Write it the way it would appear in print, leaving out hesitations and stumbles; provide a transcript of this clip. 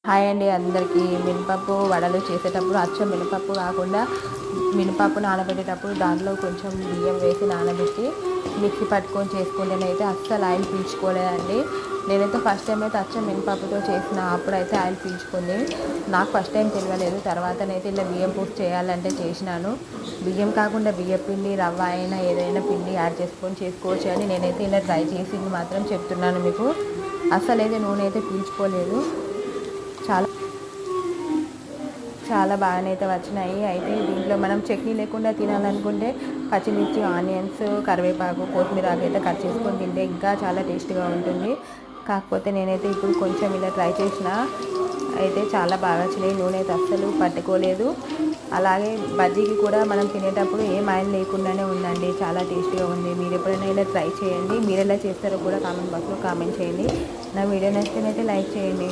Hi అండి అందరికీ. మినపప్పు వడలు చేసేటప్పుడు అచ్చం మినపప్పు కాకుండా మినపప్పు నానబెట్టేటప్పుడు దాంట్లో కొంచెం బియ్యం వేసి నానబెట్టి మిక్సీ పట్టుకొని చేసుకుంటేనైతే అస్సలు ఆయిల్ పీల్చుకోలేదండి. నేనైతే ఫస్ట్ టైం అయితే అచ్చం మినపప్పుతో చేసిన అప్పుడైతే ఆయిల్ పీల్చుకుంది. నాకు ఫస్ట్ టైం తెలియలేదు. తర్వాతనైతే ఇలా బియ్యం పూసి చేయాలంటే చేసినాను. బియ్యం కాకుండా బియ్యం పిండి రవ్వ అయినా ఏదైనా పిండి యాడ్ చేసుకొని చేసుకోవచ్చు అని నేనైతే ఇలా ట్రై చేసింది మాత్రం చెప్తున్నాను మీకు. అస్సలు అయితే నూనె అయితే పీల్చుకోలేదు. చాలా చాలా బాగానైతే వచ్చినాయి. అయితే దీంట్లో మనం చట్నీ లేకుండా తినాలనుకుంటే పచ్చిమిర్చి, ఆనియన్స్, కరివేపాకు, కొత్తిమీర అయితే కట్ చేసుకొని తింటే ఇంకా చాలా టేస్ట్గా ఉంటుంది. కాకపోతే నేనైతే ఇప్పుడు కొంచెం ఇలా ట్రై చేసిన అయితే చాలా బాగా వచ్చినాయి. నూనె అయితే అస్సలు పట్టుకోలేదు. అలాగే బజ్జీకి కూడా మనం తినేటప్పుడు ఏం ఆయిల్ లేకుండానే ఉందండి. చాలా టేస్ట్గా ఉంది. మీరు ఎప్పుడైనా ఇలా ట్రై చేయండి. మీరు ఎలా చేస్తారో కూడా కామెంట్ బాక్స్లో కామెంట్ చేయండి. నా వీడియో నచ్చితేనైతే లైక్ చేయండి.